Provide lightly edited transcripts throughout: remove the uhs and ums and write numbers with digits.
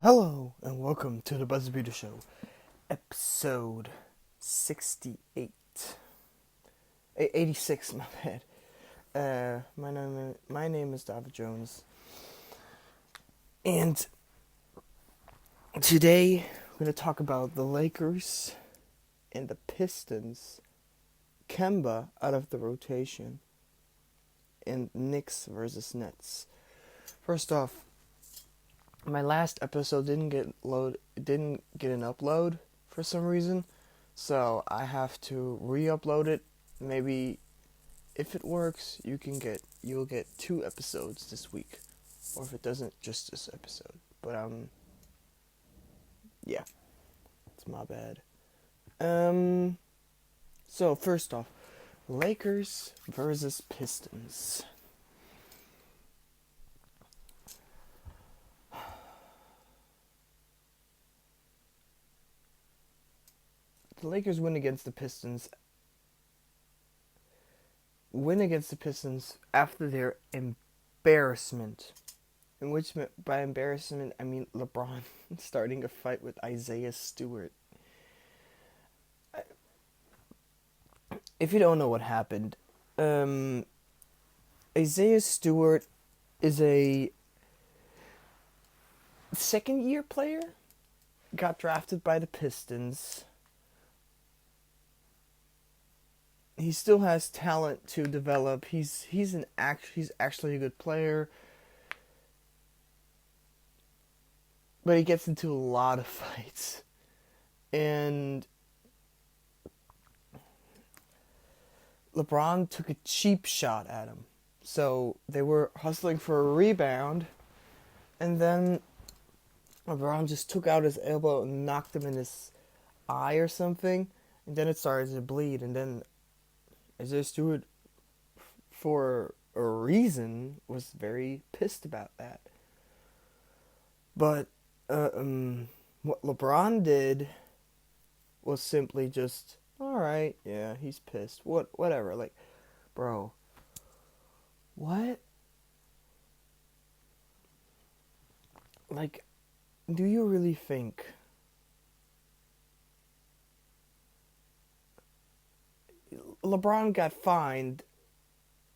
Hello and welcome to the Buzzerbeater Show, episode 68. 86, my bad. My name is David Jones, and today we're going to talk about the Lakers and the Pistons, Kemba out of the rotation, and Knicks versus Nets. First off, my last episode didn't get an upload for some reason, so I have to re-upload it. Maybe if it works, you'll get 2 episodes this week, or if it doesn't, just this episode. But yeah, it's my bad. So first off, Lakers versus Pistons. The Lakers win against the Pistons after their embarrassment. In which, by embarrassment, I mean LeBron starting a fight with Isaiah Stewart. If you don't know what happened, Isaiah Stewart is a second-year player, got drafted by the Pistons. He still has talent to develop. He's actually a good player, but he gets into a lot of fights, and LeBron took a cheap shot at him. So they were hustling for a rebound, and then LeBron just took out his elbow and knocked him in his eye or something, and then it started to bleed, and then Isaiah Stewart, for a reason, was very pissed about that. But what LeBron did was simply just, alright, yeah, he's pissed. Whatever. Like, bro, what? Like, do you really think LeBron got fined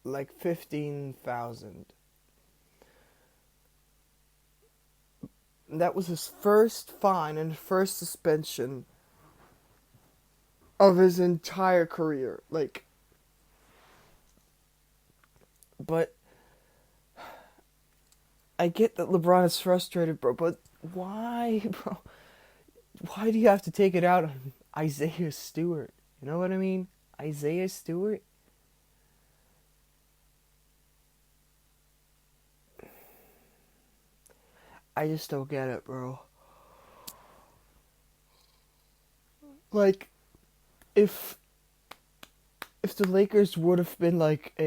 like 15,000? That was his first fine and first suspension of his entire career. Like, but I get that LeBron is frustrated, bro, but why, bro? Why do you have to take it out on Isaiah Stewart? You know what I mean? Isaiah Stewart? I just don't get it, bro. Like, if the Lakers would have been like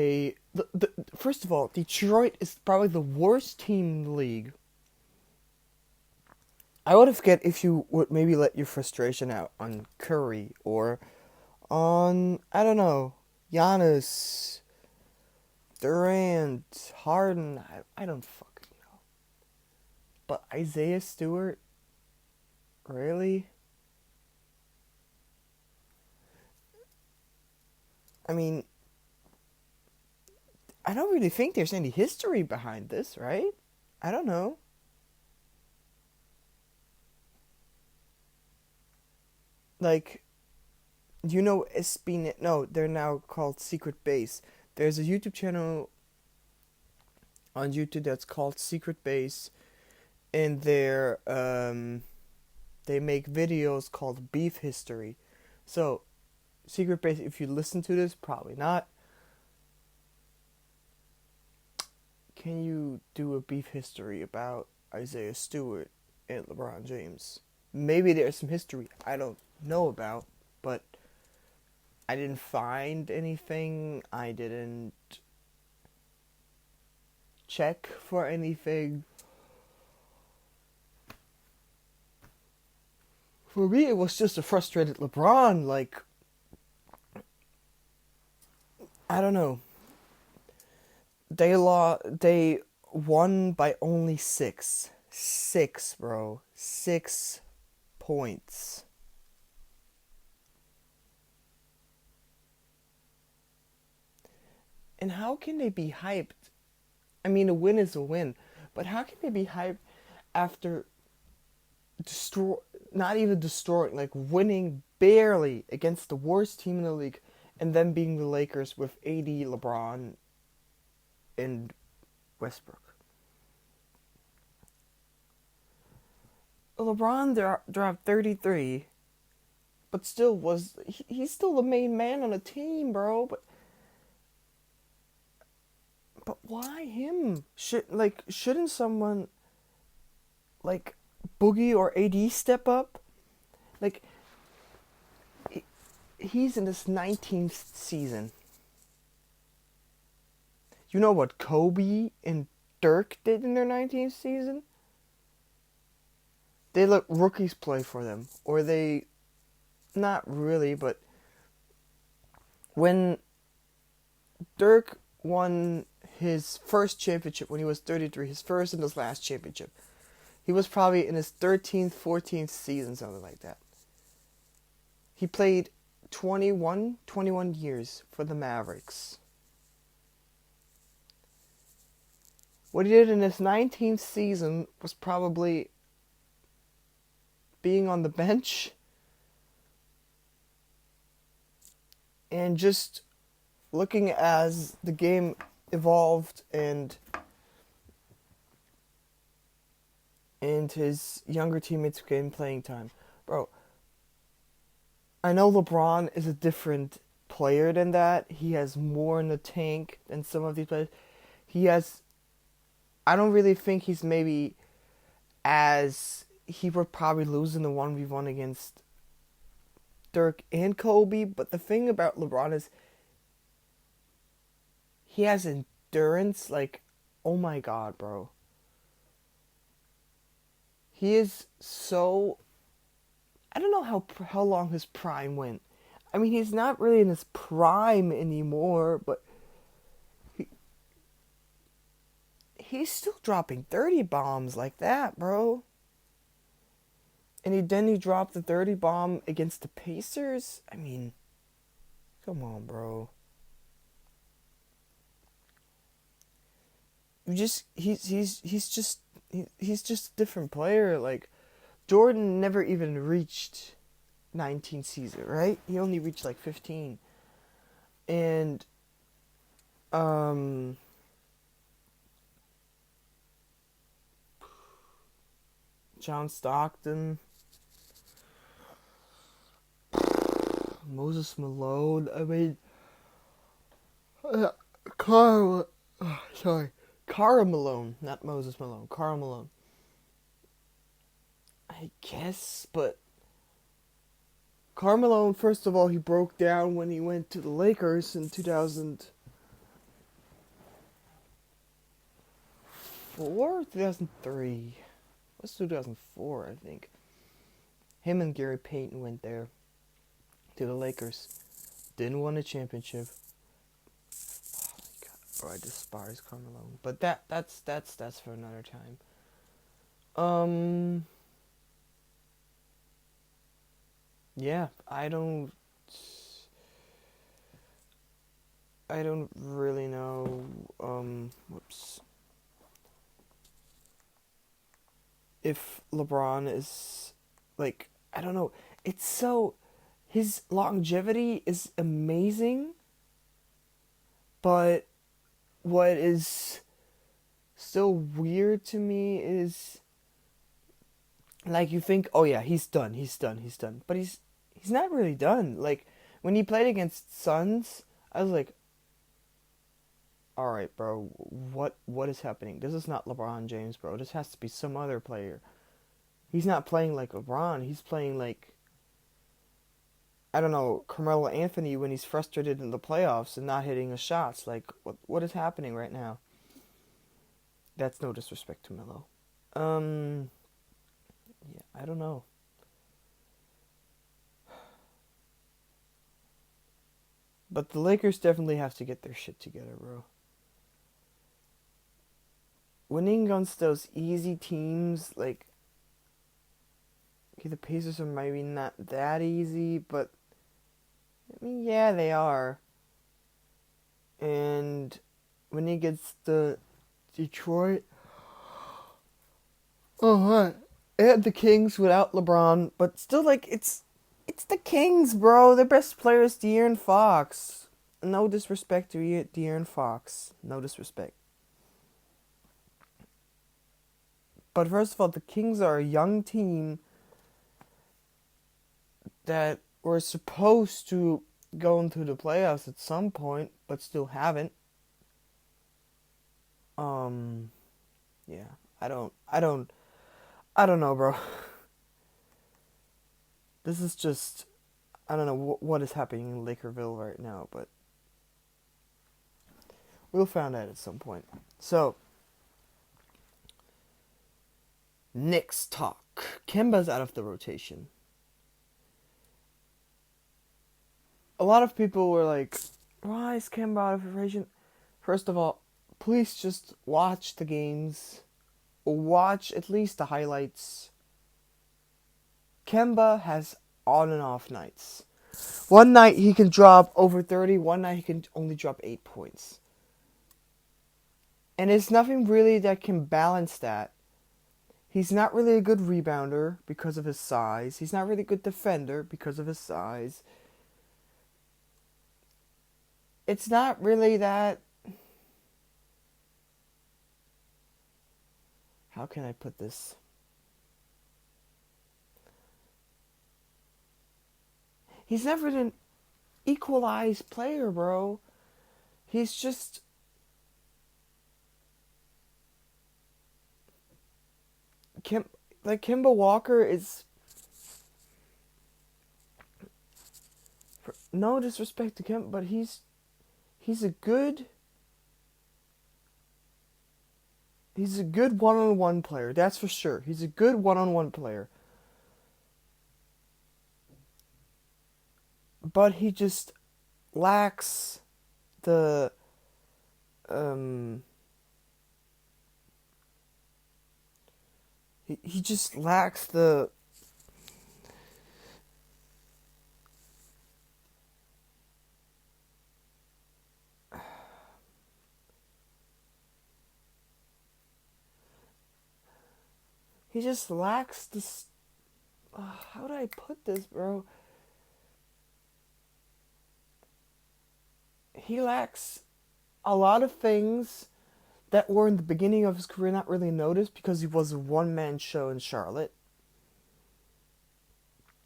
first of all, Detroit is probably the worst team in the league. I would have get if you would maybe let your frustration out on Curry or on, I don't know, Giannis, Durant, Harden. I don't fucking know. But Isaiah Stewart, really? I mean, I don't really think there's any history behind this, right? I don't know. Like, you know SBNet? No, they're now called Secret Base. There's a YouTube channel on YouTube that's called Secret Base, and they make videos called Beef History. So, Secret Base, if you listen to this, probably not. Can you do a beef history about Isaiah Stewart and LeBron James? Maybe there's some history I don't know about, but I didn't find anything. I didn't check for anything. For me, it was just a frustrated LeBron. Like, I don't know. They won by only 6. 6, bro. 6 points. And how can they be hyped? I mean, a win is a win, but how can they be hyped after destroy, not even destroying, like winning barely against the worst team in the league, and then being the Lakers with AD, LeBron, and Westbrook? LeBron dropped 33, but still he's still the main man on the team, bro. But why him? Shouldn't someone like Boogie or AD step up? Like he's in his 19th season. You know what Kobe and Dirk did in their 19th season? They let rookies play for them, or they, not really, but when Dirk won his first championship when he was 33, his first and his last championship, he was probably in his 13th, 14th season, something like that. He played 21 years for the Mavericks. What he did in his 19th season was probably being on the bench and just looking as the game evolved and his younger teammates gained playing time. Bro, I know LeBron is a different player than that. He has more in the tank than some of these players. I don't really think he's maybe as, he would probably lose in the 1v1 against Dirk and Kobe, but the thing about LeBron is he has endurance, like, oh my god, bro. He is so, I don't know how long his prime went. I mean, he's not really in his prime anymore, but he's still dropping 30 bombs like that, bro. And then he dropped the 30 bomb against the Pacers. I mean, come on, bro. He's just a different player. Like, Jordan never even reached 19 season, right? He only reached like 15. And John Stockton, Moses Malone. I mean, Karl Malone, not Moses Malone. Karl Malone. I guess, but Karl Malone, first of all, he broke down when he went to the Lakers in 2004, 2003. What's 2004, I think. Him and Gary Payton went there to the Lakers. Didn't win a championship. Oh my god, bro, I despise Karl Malone. But that's for another time. Yeah, I don't really know if LeBron is, like, I don't know. It's so, his longevity is amazing, but what is still weird to me is, like, you think, oh yeah, he's done, but he's not really done. Like, when he played against Suns, I was like, all right, bro, what is happening? This is not LeBron James, bro. This has to be some other player. He's not playing like LeBron. He's playing like, I don't know, Carmelo Anthony when he's frustrated in the playoffs and not hitting his shots. Like, what is happening right now? That's no disrespect to Melo. Yeah, I don't know. But the Lakers definitely have to get their shit together, bro. winning against those easy teams, like, okay, the Pacers are maybe not that easy, but I mean, yeah, they are. And when he gets the Detroit, oh, what? It had the Kings without LeBron, but still, like, it's the Kings, bro. Their best player is De'Aaron Fox. No disrespect to De'Aaron Fox. No disrespect. But first of all, the Kings are a young team that were supposed to go into the playoffs at some point, but still haven't. Yeah, I don't know, bro. This is just, I don't know what is happening in Lakerville right now, but we'll find out at some point. So, Knicks talk. Kemba's out of the rotation. A lot of people were like, why is Kemba out of the rotation? First of all, please just watch the games. Watch at least the highlights. Kemba has on and off nights. One night he can drop over 30, one night he can only drop 8 points. And it's nothing really that can balance that. He's not really a good rebounder because of his size. He's not really a good defender because of his size. It's not really that... How can I put this? He's never an equalized player, bro. He's just... Kemba Walker is... No disrespect to Kemba, but he's a good... He's a good one-on-one player, that's for sure. He's a good one-on-one player. But he just lacks the... He just lacks the... He just lacks this... how do I put this, bro? He lacks a lot of things that were in the beginning of his career not really noticed because he was a one-man show in Charlotte.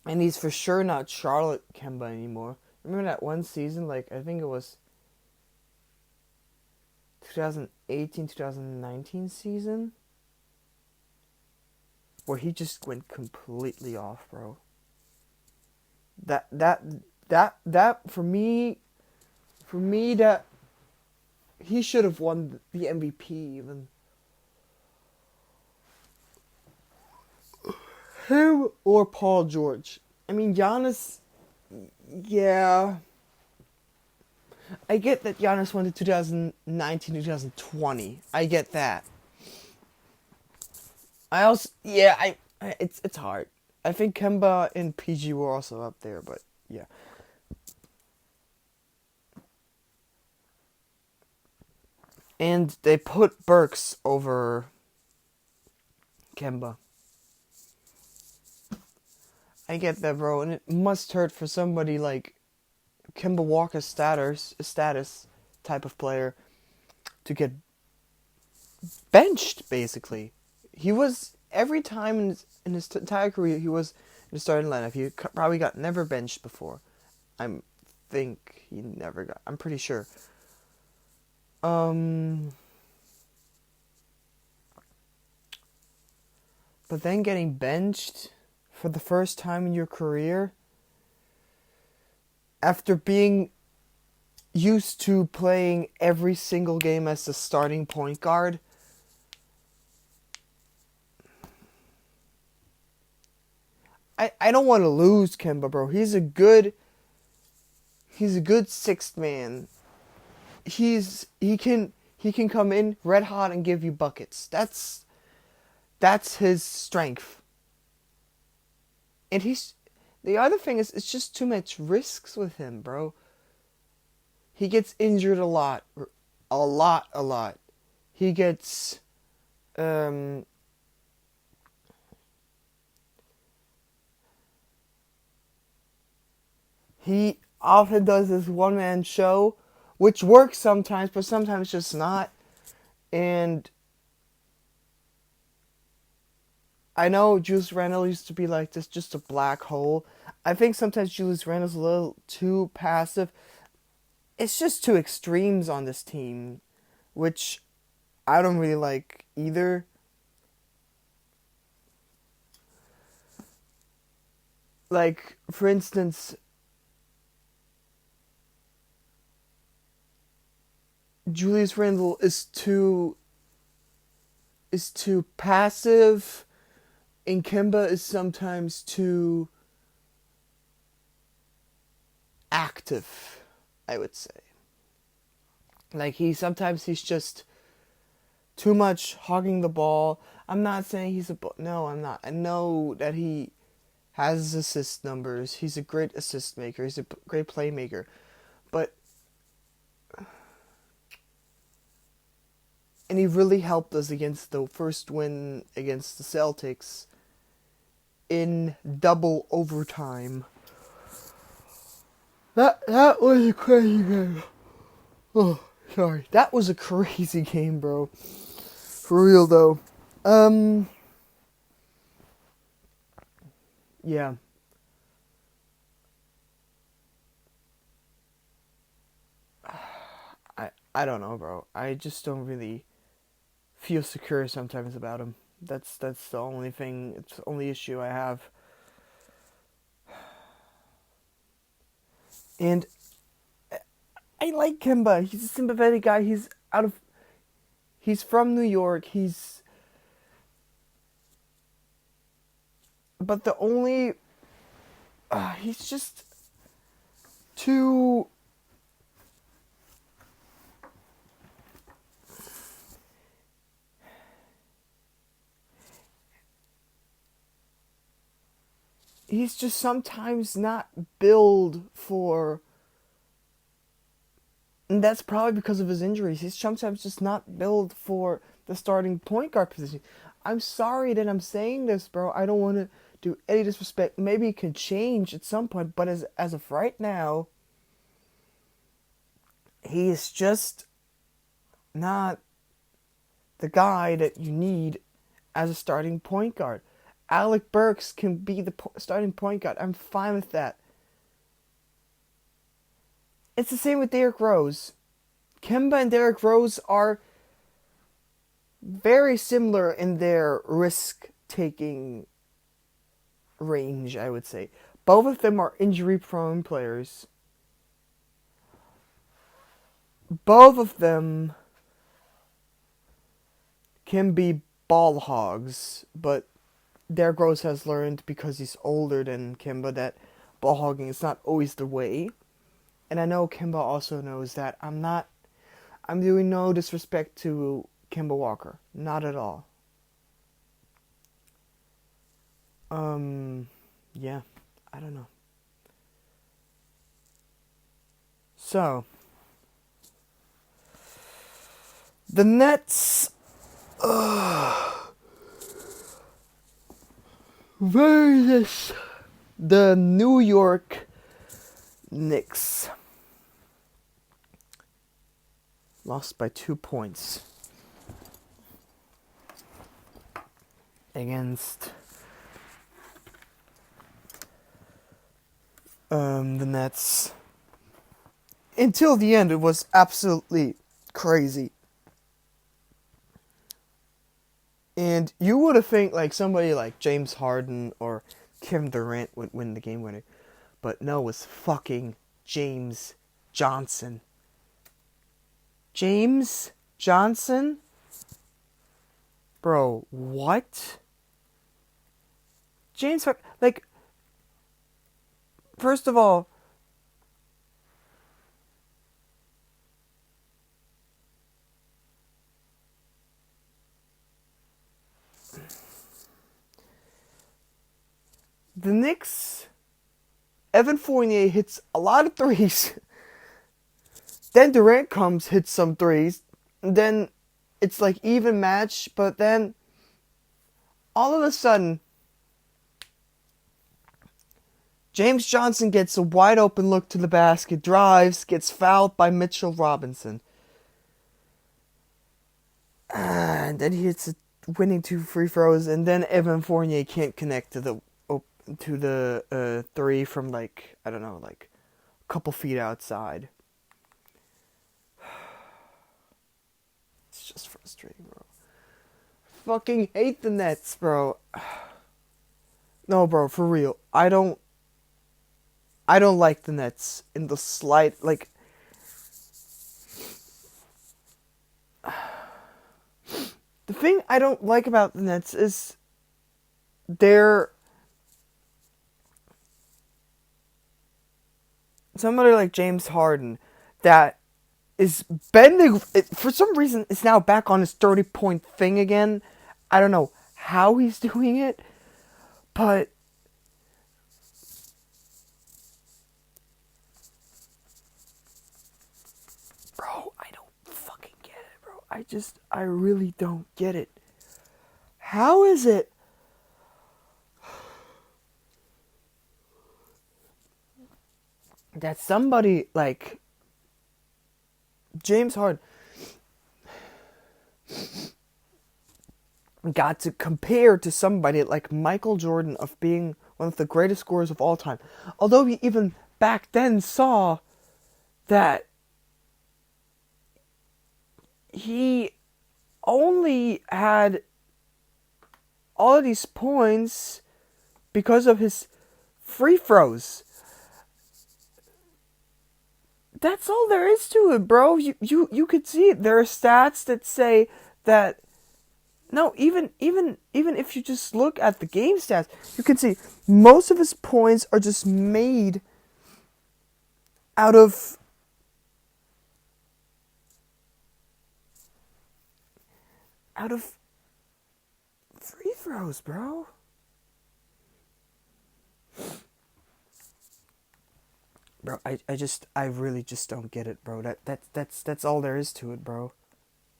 And he's for sure not Charlotte Kemba anymore. Remember that one season, like, I think it was 2018-2019 season? Where he just went completely off, bro. That for me that he should have won the MVP even. Him or Paul George. I mean, Giannis, yeah. I get that Giannis won the 2019-2020. I get that. I also, yeah, it's hard. I think Kemba and PG were also up there, but yeah. And they put Burks over Kemba. I get that, bro, and it must hurt for somebody like Kemba Walker's status type of player to get benched, basically. He was, every time in his entire career, he was in the starting lineup. He probably got never benched before. I'm pretty sure. But then getting benched for the first time in your career, after being used to playing every single game as the starting point guard, I don't want to lose Kemba, bro. He's a good sixth man. He can he can come in red hot and give you buckets. That's his strength. And the other thing is, it's just too much risks with him, bro. He gets injured a lot. A lot. He gets, he often does this one-man show, which works sometimes, but sometimes just not. And I know Julius Randle used to be like this, just a black hole. I think sometimes Julius Randle's a little too passive. It's just two extremes on this team, which I don't really like either. Like, for instance, Julius Randle is too passive, and Kemba is sometimes too active, I would say. Like, sometimes he's just too much hogging the ball. I'm not saying no, I'm not. I know that he has assist numbers. He's a great assist maker. He's a great playmaker. But, and he really helped us against the first win against the Celtics in double overtime. That was a crazy game. Oh, sorry. That was a crazy game, bro. For real, though. Yeah. I don't know, bro. I just don't really feel secure sometimes about him. That's the only thing. It's the only issue I have. And I like Kemba. He's a sympathetic guy. He's from New York. But the only, he's just too, he's just sometimes not built for, and that's probably because of his injuries. He's sometimes just not built for the starting point guard position. I'm sorry that I'm saying this, bro. I don't want to do any disrespect. Maybe it can change at some point, but as of right now, he is just not the guy that you need as a starting point guard. Alec Burks can be the starting point guard. I'm fine with that. It's the same with Derrick Rose. Kemba and Derrick Rose are very similar in their risk-taking range, I would say. Both of them are injury-prone players. Both of them can be ball hogs, but Derrick Rose has learned, because he's older than Kemba, that ball hogging is not always the way. And I know Kemba also knows that. I'm doing no disrespect to Kemba Walker. Not at all. Yeah. I don't know. So, the Nets versus the New York Knicks. Lost by 2 points against the Nets. Until the end, it was absolutely crazy. And you would have think like somebody like James Harden or Kevin Durant would win the game winner. But no, it was fucking James Johnson. James Johnson? Bro, what? James, like, first of all, the Knicks, Evan Fournier hits a lot of threes. Then Durant comes, hits some threes. And then it's like even match, but then all of a sudden, James Johnson gets a wide open look to the basket, drives, gets fouled by Mitchell Robinson. And then he hits a winning 2 free throws, and then Evan Fournier can't connect to the three from a couple feet outside. It's just frustrating, bro. Fucking hate the Nets, bro. No, bro, for real. I don't like the Nets in the slight. Like, the thing I don't like about the Nets is they're somebody like James Harden that is bending. For some reason, it's now back on his 30-point thing again. I don't know how he's doing it, but bro, I don't fucking get it, bro. I really don't get it. How is it that somebody like James Harden got to compare to somebody like Michael Jordan of being one of the greatest scorers of all time? Although he even back then saw that he only had all of these points because of his free throws. That's all there is to it, bro. You could see it. There are stats that say that no, even if you just look at the game stats, you can see most of his points are just made out of free throws, bro. Bro, I really just don't get it, bro. That's all there is to it, bro.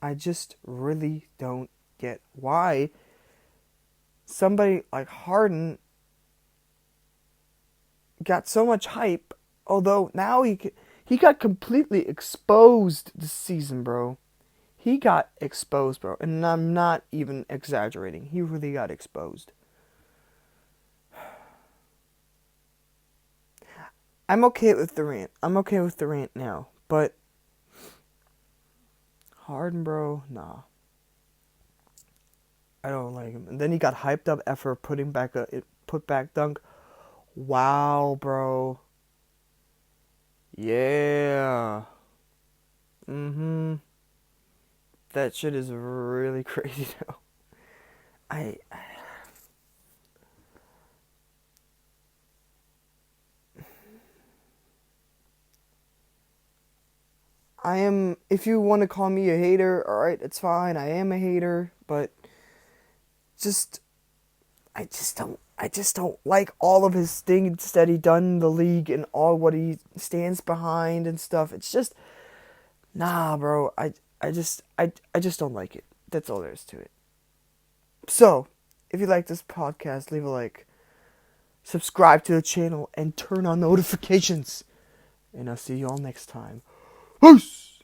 I just really don't get why somebody like Harden got so much hype, although now he got completely exposed this season, bro. He got exposed, bro, and I'm not even exaggerating. He really got exposed. I'm okay with Durant. I'm okay with Durant now, but Harden, bro, nah. I don't like him. And then he got hyped up after putting back a put back dunk. Wow, bro. Yeah. That shit is really crazy though. I am, if you want to call me a hater, alright, it's fine. I am a hater, but I just don't like all of his things that he done in the league and all what he stands behind and stuff. It's just, nah, bro. I just don't like it. That's all there is to it. So, if you like this podcast, leave a like, subscribe to the channel, and turn on notifications. And I'll see you all next time. Peace!